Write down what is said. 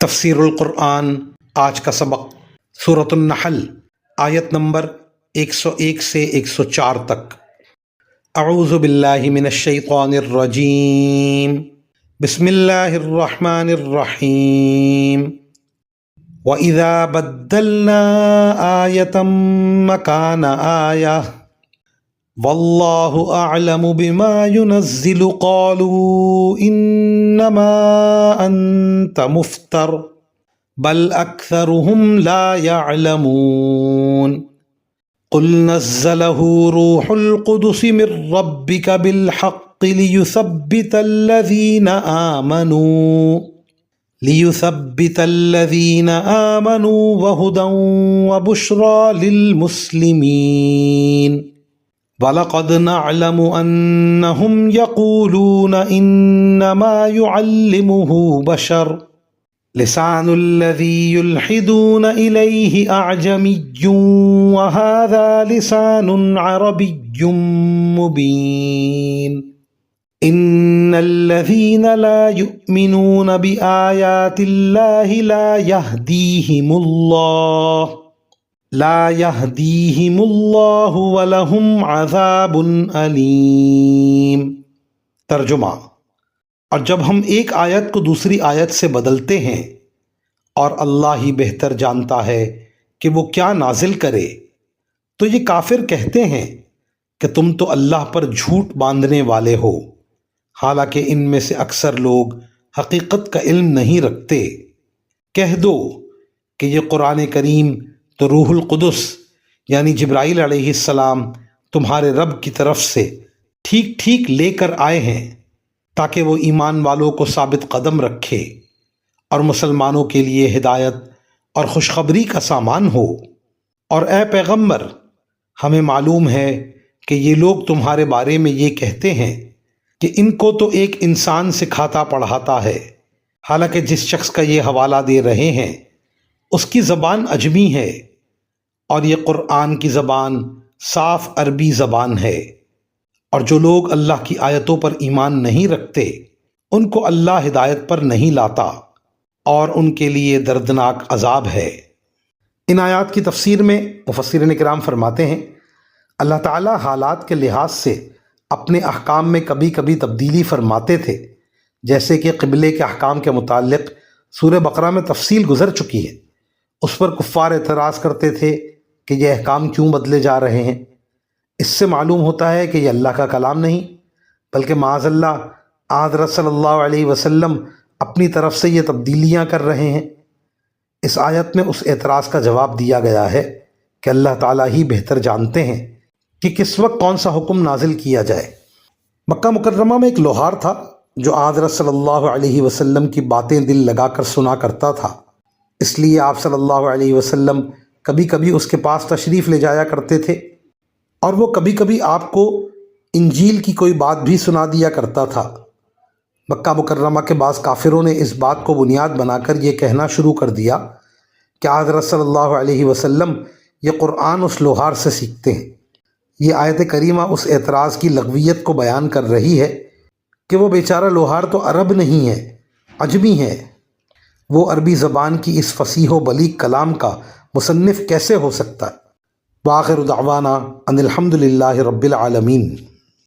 تفسیر القرآن آج کا سبق سورۃ النحل آیت نمبر 101 سے 104 تک۔ اعوذ باللہ من الشیطان الرجیم، بسم اللہ الرحمن الرحیم۔ وَإِذَا بَدَّلْنَا آيَةً مَّكَانَ آيَةٍ وَاللَّهُ أَعْلَمُ بِمَا يُنَزِّلُ قَالُوا إِنَّمَا أَنتَ مُفْتَرٍ بَلْ أَكْثَرُهُمْ لَا يَعْلَمُونَ قُلْ نَزَّلَهُ رُوحُ الْقُدُسِ مِنْ رَبِّكَ بِالْحَقِّ لِيُثَبِّتَ الَّذِينَ آمَنُوا وَهُدًى وَبُشْرَى لِلْمُسْلِمِينَ وَلَقَدْ نَعْلَمُ أَنَّهُمْ يَقُولُونَ إِنَّمَا يُعَلِّمُهُ بَشَرٌ لِسَانُ الَّذِي يُلْحِدُونَ إِلَيْهِ أَعْجَمِيٌّ وَهَذَا لِسَانٌ عَرَبِيٌّ مُبِينٌ إِنَّ الَّذِينَ لَا يُؤْمِنُونَ بِآيَاتِ اللَّهِ لا يهديهم الله ولهم عذاب علیم۔ ترجمہ۔ اور جب ہم ایک آیت کو دوسری آیت سے بدلتے ہیں اور اللہ ہی بہتر جانتا ہے کہ وہ کیا نازل کرے، تو یہ کافر کہتے ہیں کہ تم تو اللہ پر جھوٹ باندھنے والے ہو، حالانکہ ان میں سے اکثر لوگ حقیقت کا علم نہیں رکھتے۔ کہہ دو کہ یہ قرآن کریم تو روح القدس یعنی جبرائیل علیہ السلام تمہارے رب کی طرف سے ٹھیک ٹھیک لے کر آئے ہیں تاکہ وہ ایمان والوں کو ثابت قدم رکھے اور مسلمانوں کے لیے ہدایت اور خوشخبری کا سامان ہو۔ اور اے پیغمبر، ہمیں معلوم ہے کہ یہ لوگ تمہارے بارے میں یہ کہتے ہیں کہ ان کو تو ایک انسان سکھاتا پڑھاتا ہے، حالانکہ جس شخص کا یہ حوالہ دے رہے ہیں اس کی زبان عجمی ہے، اور یہ قرآن کی زبان صاف عربی زبان ہے۔ اور جو لوگ اللہ کی آیتوں پر ایمان نہیں رکھتے ان کو اللہ ہدایت پر نہیں لاتا، اور ان کے لیے دردناک عذاب ہے۔ ان آیات کی تفسیر میں مفسرین کرام فرماتے ہیں اللہ تعالیٰ حالات کے لحاظ سے اپنے احکام میں کبھی کبھی تبدیلی فرماتے تھے، جیسے کہ قبلے کے احکام کے متعلق سورہ بقرہ میں تفصیل گزر چکی ہے۔ اس پر کفار اعتراض کرتے تھے کہ یہ احکام کیوں بدلے جا رہے ہیں۔ اس سے معلوم ہوتا ہے کہ یہ اللہ کا کلام نہیں بلکہ معاذ اللہ حضرت صلی اللہ علیہ وسلم اپنی طرف سے یہ تبدیلیاں کر رہے ہیں۔ اس آیت میں اس اعتراض کا جواب دیا گیا ہے کہ اللہ تعالیٰ ہی بہتر جانتے ہیں کہ کس وقت کون سا حکم نازل کیا جائے۔ مکہ مکرمہ میں ایک لوہار تھا جو حضرت صلی اللہ علیہ وسلم کی باتیں دل لگا کر سنا کرتا تھا، اس لیے آپ صلی اللہ علیہ وسلم کبھی کبھی اس کے پاس تشریف لے جایا کرتے تھے، اور وہ کبھی کبھی آپ کو انجیل کی کوئی بات بھی سنا دیا کرتا تھا۔ مکہ مکرمہ کے بعض کافروں نے اس بات کو بنیاد بنا کر یہ کہنا شروع کر دیا کہ حضرت صلی اللہ علیہ وسلم یہ قرآن اس لوہار سے سیکھتے ہیں۔ یہ آیت کریمہ اس اعتراض کی لغویت کو بیان کر رہی ہے کہ وہ بیچارہ لوہار تو عرب نہیں ہے، عجمی ہے، وہ عربی زبان کی اس فصیح و بلیغ کلام کا مصنف کیسے ہو سکتا ہے؟ وآخر دعوانا ان الحمد للہ رب العالمین۔